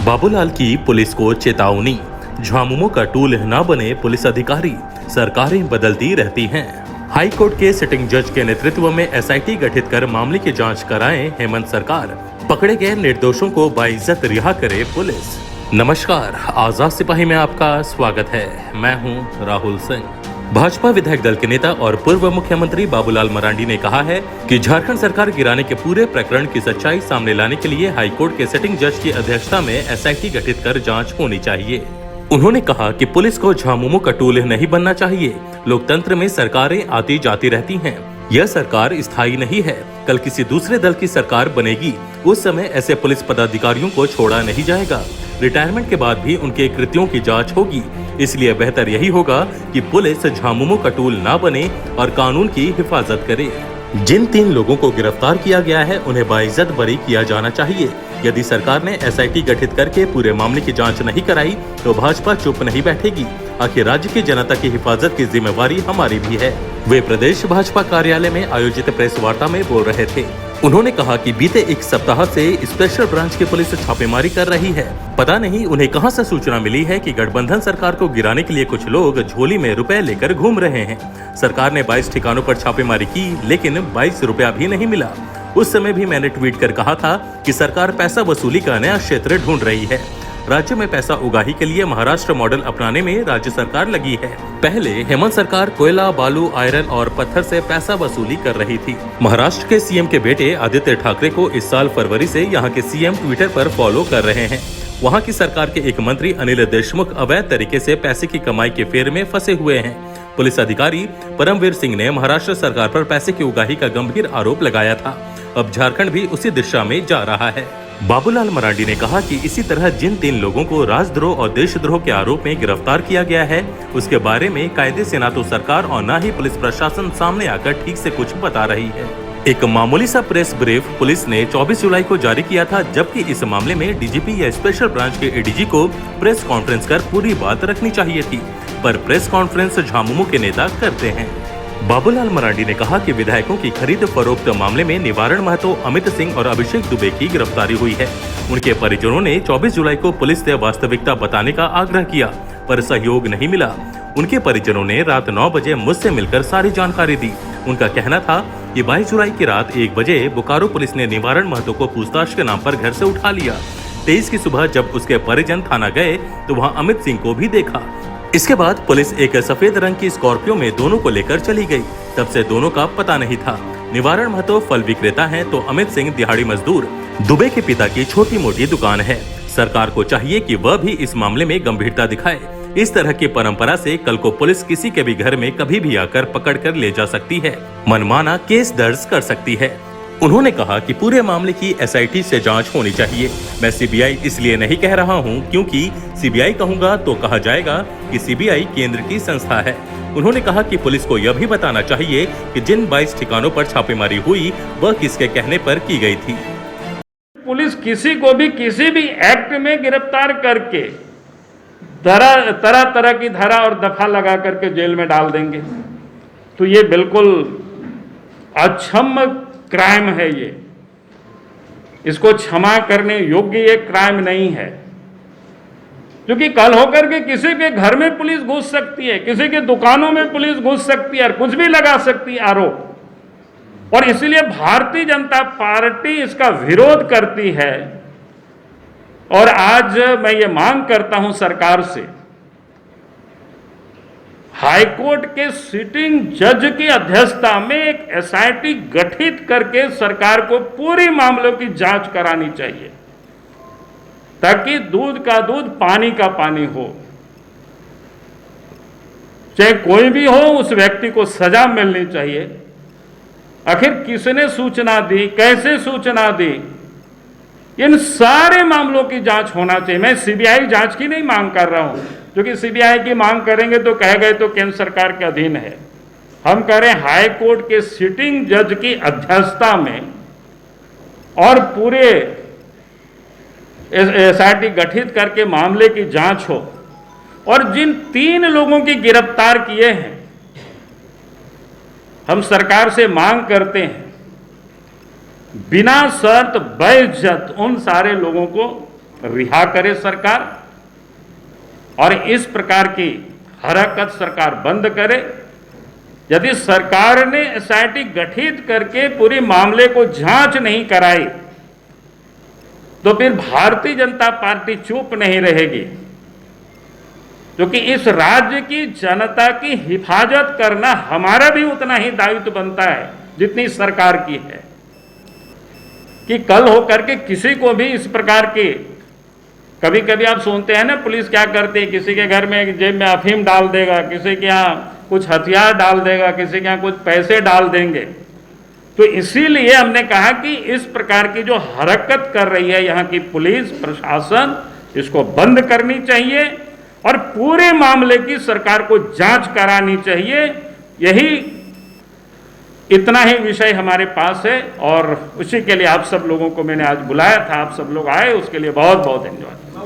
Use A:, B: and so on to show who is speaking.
A: बाबूलाल की पुलिस को चेतावनी, झामुमो का टूल न बने पुलिस अधिकारी, सरकारें बदलती रहती हैं। हाई कोर्ट के सिटिंग जज के नेतृत्व में एसआईटी गठित कर मामले की जांच कराए हेमंत सरकार, पकड़े गए निर्दोषों को बाइज्जत रिहा करे पुलिस। नमस्कार, आजाद सिपाही में आपका स्वागत है। मैं हूं राहुल सिंह। भाजपा विधायक दल के नेता और पूर्व मुख्यमंत्री बाबूलाल मरांडी ने कहा है कि झारखंड सरकार गिराने के पूरे प्रकरण की सच्चाई सामने लाने के लिए हाईकोर्ट के सिटिंग जज की अध्यक्षता में एसआईटी गठित कर जांच होनी चाहिए। उन्होंने कहा कि पुलिस को झामुमो का टूल नहीं बनना चाहिए। लोकतंत्र में सरकारें आती जाती रहती हैं। यह सरकार स्थायी नहीं है, कल किसी दूसरे दल की सरकार बनेगी, उस समय ऐसे पुलिस पदाधिकारियों को छोड़ा नहीं जाएगा। रिटायरमेंट के बाद भी उनके कृत्यों की जांच होगी, इसलिए बेहतर यही होगा कि पुलिस झामुमो का टूल ना बने और कानून की हिफाजत करे। जिन 3 लोगों को गिरफ्तार किया गया है उन्हें बाइज्जत बरी किया जाना चाहिए। यदि सरकार ने एसआईटी गठित करके पूरे मामले की जांच नहीं कराई तो भाजपा चुप नहीं बैठेगी। आखिर राज्य की जनता की हिफाजत की जिम्मेवारी हमारी भी है। वे प्रदेश भाजपा कार्यालय में आयोजित प्रेस वार्ता में बोल रहे थे। उन्होंने कहा कि बीते 1 सप्ताह से स्पेशल ब्रांच की पुलिस छापेमारी कर रही है। पता नहीं उन्हें कहां से सूचना मिली है कि गठबंधन सरकार को गिराने के लिए कुछ लोग झोली में रुपए लेकर घूम रहे हैं। सरकार ने 22 ठिकानों पर छापेमारी की, लेकिन 22 रुपया भी नहीं मिला। उस समय भी मैंने ट्वीट कर कहा था कि सरकार पैसा वसूली का नया क्षेत्र ढूंढ रही है। राज्य में पैसा उगाही के लिए महाराष्ट्र मॉडल अपनाने में राज्य सरकार लगी है। पहले हेमंत सरकार कोयला, बालू, आयरन और पत्थर से पैसा वसूली कर रही थी। महाराष्ट्र के सीएम के बेटे आदित्य ठाकरे को इस साल फरवरी से यहां के सीएम ट्विटर पर फॉलो कर रहे हैं। वहां की सरकार के एक मंत्री अनिल देशमुख अवैध तरीके से पैसे की कमाई के फेर में फंसे हुए हैं। पुलिस अधिकारी परमवीर सिंह ने महाराष्ट्र सरकार पर पैसे की उगाही का गंभीर आरोप लगाया था। अब झारखंड भी उसी दिशा में जा रहा है। बाबूलाल मरांडी ने कहा कि इसी तरह जिन 3 लोगों को राजद्रोह और देशद्रोह के आरोप में गिरफ्तार किया गया है, उसके बारे में कायदे से ना तो सरकार और ना ही पुलिस प्रशासन सामने आकर ठीक से कुछ बता रही है। एक मामूली सा प्रेस ब्रीफ पुलिस ने 24 जुलाई को जारी किया था, जबकि इस मामले में डीजीपी या स्पेशल ब्रांच के एडीजी को प्रेस कॉन्फ्रेंस कर पूरी बात रखनी चाहिए थी, पर प्रेस कॉन्फ्रेंस झामुमो के नेता करते हैं। बाबूलाल मरांडी ने कहा कि विधायकों की खरीद फरोख्त मामले में निवारण महतो, अमित सिंह और अभिषेक दुबे की गिरफ्तारी हुई है। उनके परिजनों ने 24 जुलाई को पुलिस से वास्तविकता बताने का आग्रह किया, पर सहयोग नहीं मिला। उनके परिजनों ने रात 9 बजे मुझसे मिलकर सारी जानकारी दी। उनका कहना था कि 22 जुलाई की रात 1 बजे बोकारो पुलिस ने निवारण महतो को पूछताछ के नाम पर घर से उठा लिया। 23 की सुबह जब उसके परिजन थाना गए तो वहाँ अमित सिंह को भी देखा। इसके बाद पुलिस एक सफेद रंग की स्कॉर्पियो में दोनों को लेकर चली गई। तब से दोनों का पता नहीं था। निवारण महतो फल विक्रेता हैं तो अमित सिंह दिहाड़ी मजदूर। दुबे के पिता की छोटी मोटी दुकान है। सरकार को चाहिए कि वह भी इस मामले में गंभीरता दिखाए। इस तरह की परंपरा से कल को पुलिस किसी के भी घर में कभी भी आकर पकड़ कर ले जा सकती है, मनमाना केस दर्ज कर सकती है। उन्होंने कहा कि पूरे मामले की एसआईटी से जांच होनी चाहिए। मैं सीबीआई इसलिए नहीं कह रहा हूं क्योंकि सीबीआई कहूंगा तो कहा जाएगा कि सीबीआई केंद्र की संस्था है। उन्होंने कहा कि पुलिस को यह भी बताना चाहिए कि जिन 22 ठिकानों पर छापेमारी हुई वह किसके कहने पर की गई थी।
B: पुलिस किसी को भी किसी भी एक्ट में गिरफ्तार करके तरह तरह की धारा और दफा लगा करके जेल में डाल देंगे, तो ये बिल्कुल अक्षम्य क्राइम है। ये इसको क्षमा करने योग्य ये क्राइम नहीं है, क्योंकि कल होकर के किसी के घर में पुलिस घुस सकती है, किसी के दुकानों में पुलिस घुस सकती है और कुछ भी लगा सकती है आरोप। और इसलिए भारतीय जनता पार्टी इसका विरोध करती है। और आज मैं ये मांग करता हूं सरकार से, हाईकोर्ट के सिटिंग जज की अध्यक्षता में एक एसआईटी गठित करके सरकार को पूरी मामलों की जांच करानी चाहिए, ताकि दूध का दूध पानी का पानी हो। चाहे कोई भी हो, उस व्यक्ति को सजा मिलनी चाहिए। आखिर किसने सूचना दी, कैसे सूचना दी, इन सारे मामलों की जांच होना चाहिए। मैं सीबीआई जांच की नहीं मांग कर रहा हूं, क्योंकि सीबीआई की मांग करेंगे तो कह गए तो केंद्र सरकार के अधीन है। हम कह रहे हैं हाई कोर्ट के सिटिंग जज की अध्यक्षता में और पूरे एसआईटी गठित करके मामले की जांच हो। और जिन 3 लोगों की गिरफ्तार किए हैं, हम सरकार से मांग करते हैं बिना शर्त बेइज्जत उन सारे लोगों को रिहा करे सरकार और इस प्रकार की हरकत सरकार बंद करे। यदि सरकार ने एसआईटी गठित करके पूरे मामले को जांच नहीं कराई तो फिर भारतीय जनता पार्टी चुप नहीं रहेगी, क्योंकि इस राज्य की जनता की हिफाजत करना हमारा भी उतना ही दायित्व बनता है जितनी सरकार की है। कि कल होकर के किसी को भी इस प्रकार के, कभी कभी आप सुनते हैं ना पुलिस क्या करती है, किसी के घर में जेब में अफीम डाल देगा, किसी के यहाँ कुछ हथियार डाल देगा, किसी के यहाँ कुछ पैसे डाल देंगे। तो इसीलिए हमने कहा कि इस प्रकार की जो हरकत कर रही है यहाँ की पुलिस प्रशासन, इसको बंद करनी चाहिए और पूरे मामले की सरकार को जांच करानी चाहिए। यही इतना ही विषय हमारे पास है और उसी के लिए आप सब लोगों को मैंने आज बुलाया था। आप सब लोग आए, उसके लिए बहुत बहुत धन्यवाद।